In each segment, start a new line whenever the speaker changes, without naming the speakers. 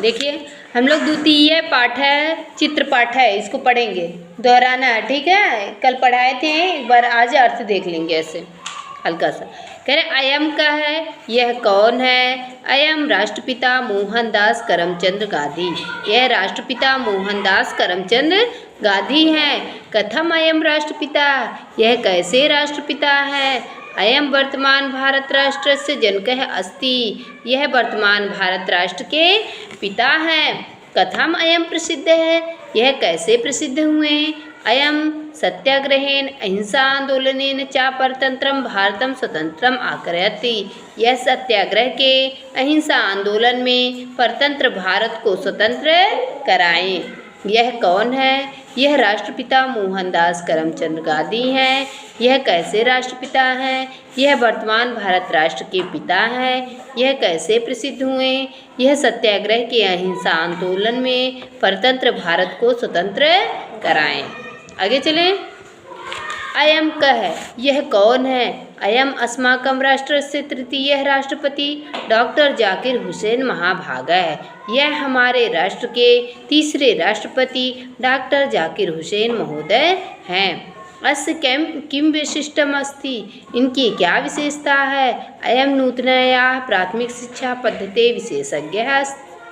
देखिए हम लोग द्वितीय पाठ है, चित्र पाठ है, इसको पढ़ेंगे, दोहराना है, ठीक है। कल पढ़ाए थे, एक बार आज अर्थ देख लेंगे ऐसे हल्का सा। कह रहे अयम का है, यह कौन है। अयम राष्ट्रपिता मोहनदास करमचंद गांधी, यह राष्ट्रपिता मोहनदास करमचंद गांधी हैं। कथम अयम राष्ट्रपिता, यह कैसे राष्ट्रपिता है। अयम वर्तमान भारत राष्ट्र से जनकः अस्ति, यह वर्तमान भारत राष्ट्र के पिता हैं। कथम अयम प्रसिद्ध है, यह कैसे प्रसिद्ध हुए। अयम सत्याग्रहेण अहिंसा आंदोलनेन च परतंत्रम भारतम स्वतंत्रम आकरयति, यह सत्याग्रह के अहिंसा आंदोलन में परतंत्र भारत को स्वतंत्र कराएं। यह कौन है, यह राष्ट्रपिता मोहनदास करमचंद गांधी हैं। यह कैसे राष्ट्रपिता हैं, यह वर्तमान भारत राष्ट्र के पिता हैं। यह कैसे प्रसिद्ध हुए, यह सत्याग्रह के अहिंसा आंदोलन में परतंत्र भारत को स्वतंत्र कराएं। आगे चलें। अयम का है, यह कौन है। अयम अस्माकं राष्ट्रस्य तृतीय राष्ट्रपति डॉक्टर जाकिर हुसैन महाभागा है, यह हमारे राष्ट्र के तीसरे राष्ट्रपति डॉक्टर जाकिर हुसैन महोदय हैं। अस्य किम विशिष्टम अस्ति, इनकी क्या विशेषता है। अयम नूतनया प्राथमिक शिक्षा पद्धति विशेषज्ञ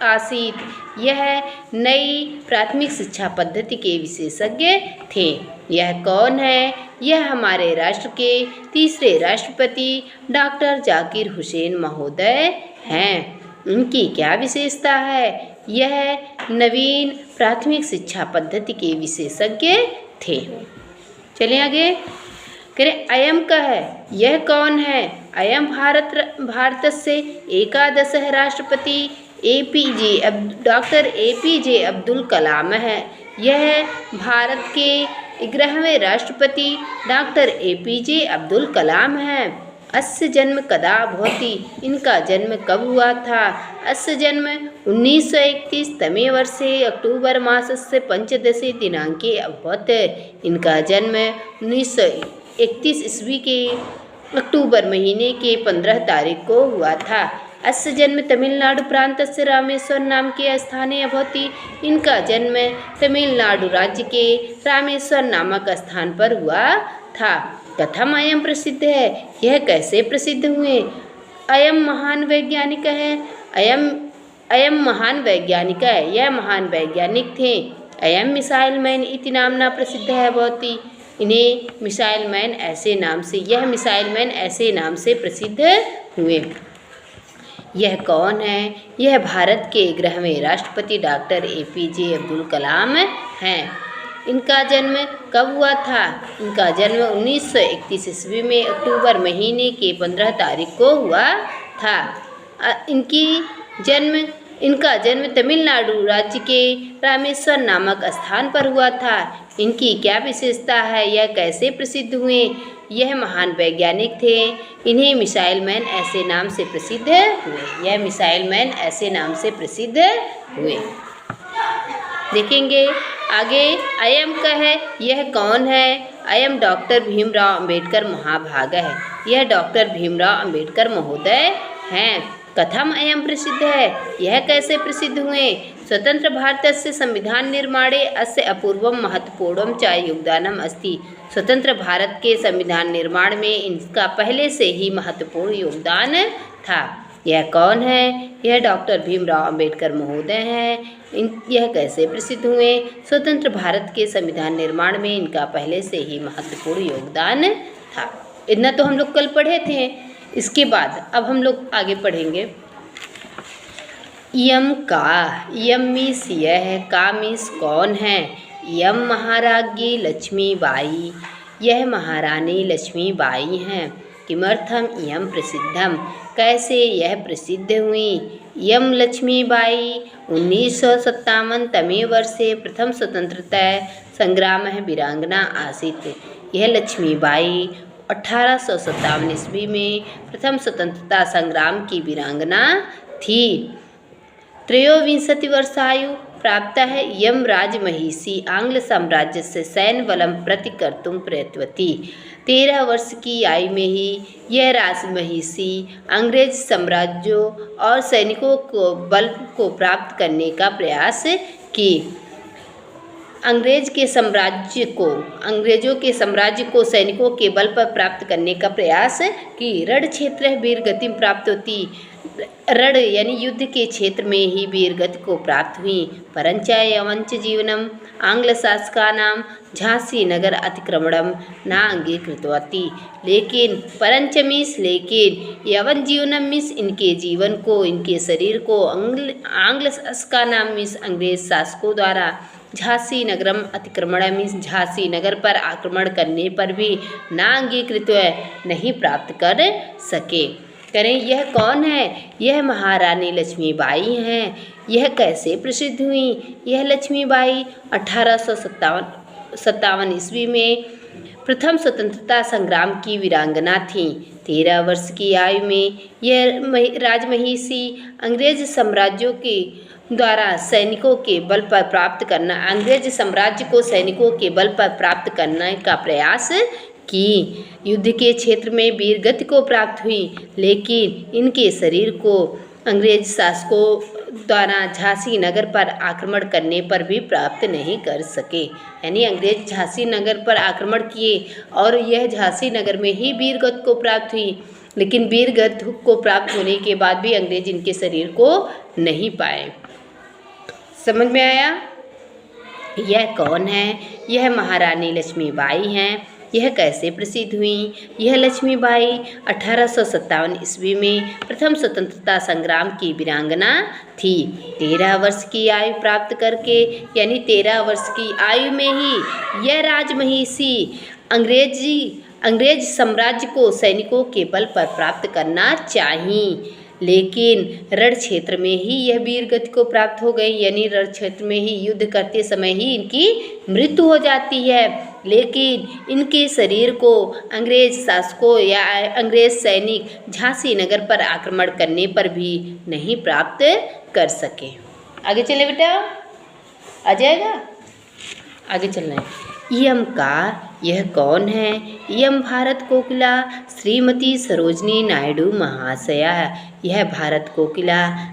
आसीत, यह नई प्राथमिक शिक्षा पद्धति के विशेषज्ञ थे। यह कौन है, यह हमारे राष्ट्र के तीसरे राष्ट्रपति डॉक्टर जाकिर हुसैन महोदय हैं। इनकी क्या विशेषता है, यह नवीन प्राथमिक शिक्षा पद्धति के विशेषज्ञ थे। चलिए आगे। करें अयम का है, यह कौन है। अयम भारत से एकादश राष्ट्रपति डॉक्टर APJ अब्दुल कलाम है, यह भारत के 11वें राष्ट्रपति डॉक्टर APJ अब्दुल कलाम हैं। अस्य जन्म कदा भवति, इनका जन्म कब हुआ था। अस्य जन्म 1931 तमे वर्षे अक्टूबर मासस्य पंचदशे दिनांके अभवत्, इनका जन्म 1931 ईस्वी के अक्टूबर महीने के 15 तारीख को हुआ था। अस्य जन्म तमिलनाडु प्रांतस्य रामेश्वर नाम के स्थाने अभवति, इनका जन्म तमिलनाडु राज्य के रामेश्वर नामक स्थान पर हुआ था। कथम अयम प्रसिद्ध है, यह कैसे प्रसिद्ध हुए। अयम महान वैज्ञानिक है, अयम महान वैज्ञानिक है, यह महान वैज्ञानिक थे। अयम मिसाइल मैन इति नामना प्रसिद्ध है भवति, इन्हें मिसाइल मैन ऐसे नाम से, यह मिसाइल मैन ऐसे नाम से प्रसिद्ध हुए। यह कौन है, यह भारत के 11वें राष्ट्रपति डॉक्टर APJ अब्दुल कलाम हैं। इनका जन्म कब हुआ था, इनका जन्म 1931 ईस्वी में अक्टूबर महीने के 15 तारीख को हुआ था। इनका जन्म तमिलनाडु राज्य के रामेश्वर नामक स्थान पर हुआ था। इनकी क्या विशेषता है, यह कैसे प्रसिद्ध हुए। यह महान वैज्ञानिक थे, इन्हें मिसाइल मैन ऐसे नाम से प्रसिद्ध हुए, यह मिसाइल मैन ऐसे नाम से प्रसिद्ध हुए। देखेंगे आगे। अयम का है, यह कौन है। अयम डॉक्टर भीमराव अंबेडकर महाभागा है, यह डॉक्टर भीमराव अंबेडकर महोदय हैं। कथम अयम प्रसिद्ध है, यह कैसे प्रसिद्ध हुए। स्वतंत्र भारतस्य संविधान निर्माणे अस्य अपूर्वम महत्वपूर्णम च योगदानम अस्ति, स्वतंत्र भारत के संविधान निर्माण में इनका पहले से ही महत्वपूर्ण योगदान था। यह कौन है, यह डॉक्टर भीमराव अंबेडकर महोदय हैं। यह कैसे प्रसिद्ध हुए। स्वतंत्र भारत के संविधान निर्माण में इनका पहले से ही महत्वपूर्ण योगदान था। इतना तो हम लोग कल पढ़े थे। इसके बाद अब हम लोग आगे पढ़ेंगे। यम का, यम मीस यह, का मीस कौन है। यम महाराज्ञी लक्ष्मीबाई, यह महारानी लक्ष्मीबाई हैं। किमर्थम यम प्रसिद्धम, कैसे यह प्रसिद्ध हुई। यम लक्ष्मीबाई 1957 तमे वर्षे प्रथम स्वतंत्रता संग्राम वीरांगना आसीत्, यह लक्ष्मीबाई 1857 ईस्वी में प्रथम स्वतंत्रता संग्राम की वीरांगना थी। 23 वर्षायु प्राप्त है। यम राजमहिषी आंग्ल साम्राज्य से सैन्य बलम प्रति कर्तुम प्रयत्नवती, 13 वर्ष की आयु में ही यह राजमहिषी अंग्रेज साम्राज्यों और सैनिकों को बल को प्राप्त करने का प्रयास की। अंग्रेजों के साम्राज्य को सैनिकों के बल पर प्राप्त करने का प्रयास की। रण क्षेत्र वीर गति प्राप्त होती। रण यानी युद्ध के क्षेत्र में ही वीर गति को प्राप्त हुई। परंच यवंच जीवनम आंग्ल शासकानां झांसी नगर अतिक्रमणम न अंगीकृतवती। लेकिन परंच मीन्स लेकिन, यवन जीवनम मीन्स इनके जीवन को, इनके शरीर को, आंग्ल शासकानां मीन्स अंग्रेज शासकों द्वारा, झांसी नगरम अतिक्रमण मीन्स झांसी नगर पर आक्रमण करने पर भी ना अंगीकृत नहीं प्राप्त कर सके। करें यह कौन है? यह महारानी लक्ष्मीबाई हैं। यह कैसे प्रसिद्ध हुई? यह लक्ष्मीबाई 1857 ईस्वी में प्रथम स्वतंत्रता संग्राम की वीरांगना थीं। 13 वर्ष की आयु में यह राजमहिषी अंग्रेज साम्राज्यों के द्वारा सैनिकों के बल पर प्राप्त करना, अंग्रेज साम्राज्य को सैनिकों के बल पर प्राप्त करने का प्रयास की। युद्ध के क्षेत्र में वीर गति को प्राप्त हुई, लेकिन इनके शरीर को अंग्रेज शासकों द्वारा झांसी नगर पर आक्रमण करने पर भी प्राप्त नहीं कर सके। यानी अंग्रेज झांसी नगर पर आक्रमण किए और यह झांसी नगर में ही वीर गति को प्राप्त हुई, लेकिन वीर गति को प्राप्त होने के बाद भी अंग्रेज इनके शरीर को नहीं पाए। समझ में आया? यह कौन है? यह महारानी लक्ष्मीबाई हैं। यह कैसे प्रसिद्ध हुई? यह लक्ष्मीबाई 1857 ईस्वी में प्रथम स्वतंत्रता संग्राम की वीरांगना थी। 13 वर्ष की आयु प्राप्त करके, यानी 13 वर्ष की आयु में ही यह राजमहिषी अंग्रेज साम्राज्य को सैनिकों के बल पर प्राप्त करना चाहिए, लेकिन रण क्षेत्र में ही यह वीर गति को प्राप्त हो गई। यानी रण क्षेत्र में ही युद्ध करते समय ही इनकी मृत्यु हो जाती है, लेकिन इनके शरीर को अंग्रेज शासकों या अंग्रेज सैनिक झांसी नगर पर आक्रमण करने पर भी नहीं प्राप्त कर सके। आगे चले बेटा, आ जाएगा? आगे चलना है। यम का यह कौन है? यम भारत कोकिला श्रीमती सरोजनी नायडू महाशया। यह भारत कोकिला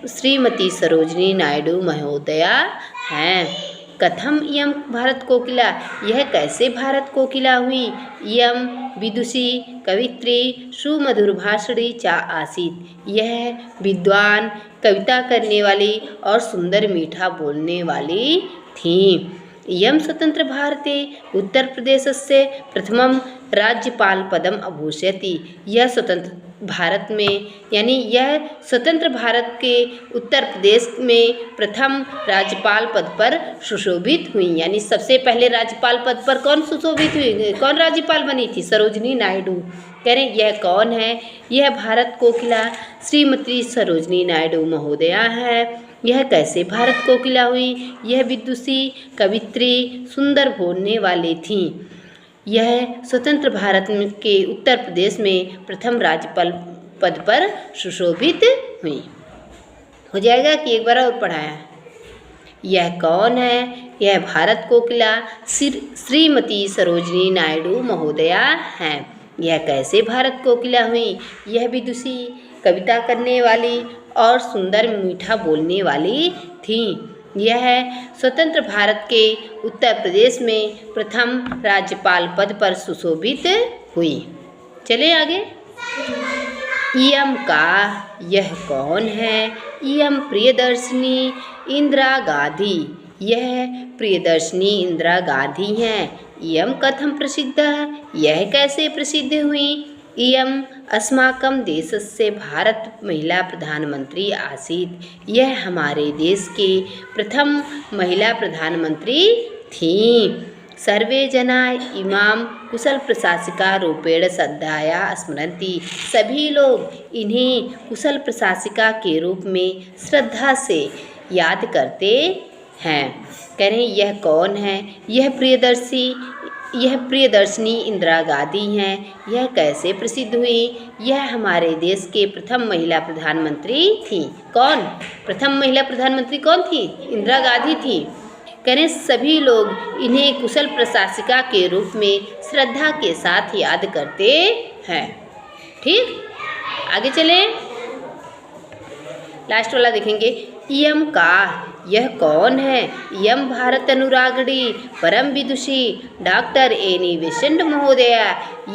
श्रीमती सरोजनी नायडू महोदया हैं। कथम यम भारत कोकिला, यह कैसे भारत कोकिला हुई? यम विदुषी कवित्री सुमधुरभाषिणी चा आसीत। यह विद्वान, कविता करने वाली और सुंदर मीठा बोलने वाली थीं। यम स्वतंत्र भारते उत्तर प्रदेश से प्रथमम राज्यपाल पदम अभूषयति। यह स्वतंत्र भारत में, यानी यह स्वतंत्र भारत के उत्तर प्रदेश में प्रथम राज्यपाल पद पर सुशोभित हुई। यानी सबसे पहले राज्यपाल पद पर कौन सुशोभित हुई? कौन राज्यपाल बनी थी? सरोजनी नायडू। कह रहे यह कौन है? यह भारत कोकिला श्रीमती सरोजनी नायडू महोदया है। यह कैसे भारत कोकिला हुई? यह विदुषी, कवित्री, सुंदर बोलने वाली थीं। यह स्वतंत्र भारत के उत्तर प्रदेश में प्रथम राज्यपाल पद पर सुशोभित हुई। हो जाएगा कि एक बार और पढ़ाया? यह कौन है? यह भारत कोकिला श्रीमती सरोजनी नायडू महोदया हैं। यह कैसे भारत कोकिला हुई? यह विदुषी, कविता करने वाली और सुंदर मीठा बोलने वाली थीं। यह स्वतंत्र भारत के उत्तर प्रदेश में प्रथम राज्यपाल पद पर सुशोभित हुई। चले आगे। यम का यह कौन है? यम प्रियदर्शिनी इंदिरा गांधी। यह प्रियदर्शिनी इंदिरा गांधी हैं। यम कथम प्रसिद्ध, यह कैसे प्रसिद्ध हुई? इयम अस्माकं देशस्य भारत महिला प्रधानमंत्री आसीत। यह हमारे देश के प्रथम महिला प्रधानमंत्री थीं। सर्वे जना इमाम कुशल प्रशासिका रूपेण श्रद्धाया स्मरन्ति। सभी लोग इन्हें कुशल प्रशासिका के रूप में श्रद्धा से याद करते हैं। कह रहे यह कौन है? यह प्रियदर्शिनी इंदिरा गांधी हैं। यह कैसे प्रसिद्ध हुई? यह हमारे देश के प्रथम महिला प्रधानमंत्री थी। कौन? प्रथम महिला प्रधानमंत्री कौन थी? इंदिरा गांधी थी। कह रहे सभी लोग इन्हें कुशल प्रशासिका के रूप में श्रद्धा के साथ याद करते हैं। ठीक, आगे चलें, लास्ट वाला देखेंगे। इयम का, यह कौन है? इयम भारत अनुरागणी परम विदुषी डॉक्टर एनी बेसेंट महोदया,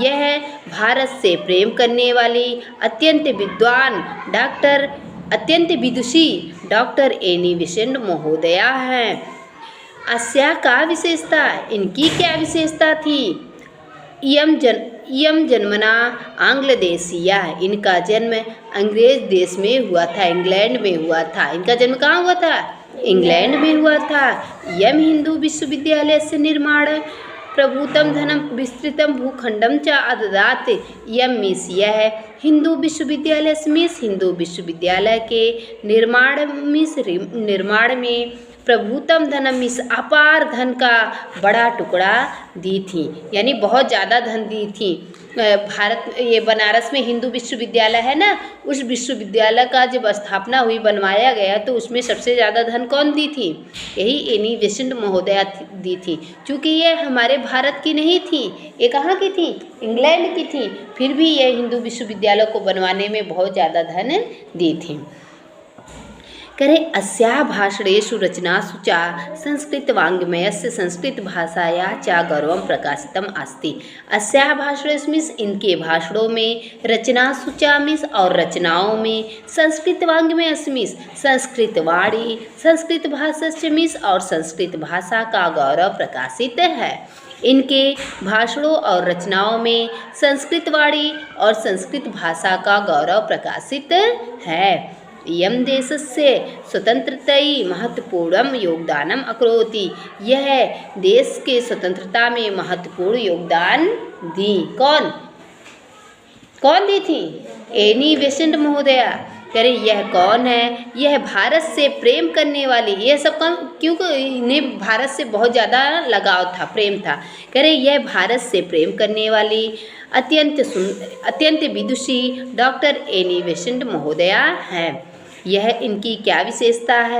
यह भारत से प्रेम करने वाली अत्यंत विद्वान अत्यंत विदुषी डॉक्टर एनी बेसेंट महोदया हैं। अस्या का विशेषता, इनकी क्या विशेषता थी? इयम जन्मना आंग्ल देशीया, इनका जन्म अंग्रेज देश में हुआ था, इंग्लैंड में हुआ था। इनका जन्म कहाँ हुआ था? इंग्लैंड में हुआ था। इयम हिंदू विश्वविद्यालय से निर्माण प्रभुतम धनम विस्तृतम भूखंडम च अददात। इयम मीस, यह हिंदू विश्वविद्यालय मीस हिंदू विश्वविद्यालय के निर्माण में प्रभुतम धनम मीस अपार धन का बड़ा टुकड़ा दी थी, यानी बहुत ज़्यादा धन दी थी। ये बनारस में हिंदू विश्वविद्यालय है ना, उस विश्वविद्यालय का जब स्थापना हुई, बनवाया गया, तो उसमें सबसे ज़्यादा धन कौन दी थी? यही एनी बेसेंट महोदया दी थी। क्योंकि ये हमारे भारत की नहीं थी, ये कहाँ की थी? इंग्लैंड की थी। फिर भी ये हिंदू विश्वविद्यालय को बनवाने में बहुत ज़्यादा धन दी थी। करे अस्याः भाषणेषु रचनासु च संस्कृतवाङ्मयस्य संस्कृतभाषाया च गौरवं प्रकाशितम् अस्ति। अस्याः भाषणेषु मीन्स इनके भाषणों में, रचनासु च मीन्स और रचनाओं में, संस्कृतवाङ्मयस्य मीन्स संस्कृतवाणी, संस्कृत भाषा मीन्स और संस्कृत भाषा का गौरव प्रकाशित है। इनके भाषणों और रचनाओं में संस्कृतवाणी और संस्कृत भाषा का गौरव प्रकाशित है। इयं देशस्य स्वतंत्रतायै महत्वपूर्णं योगदानम् अकरोति, यह देश के स्वतंत्रता में महत्वपूर्ण योगदान दी। कौन दी थी? एनी बेसेंट महोदया। कह रहे यह कौन है? यह भारत से प्रेम करने वाली, यह सब कौन? क्योंकि इन्हें भारत से बहुत ज़्यादा लगाव था, प्रेम था। कह रहे यह भारत से प्रेम करने वाली अत्यंत विदुषी डॉक्टर एनी बेसेंट महोदया हैं। यह इनकी क्या विशेषता है?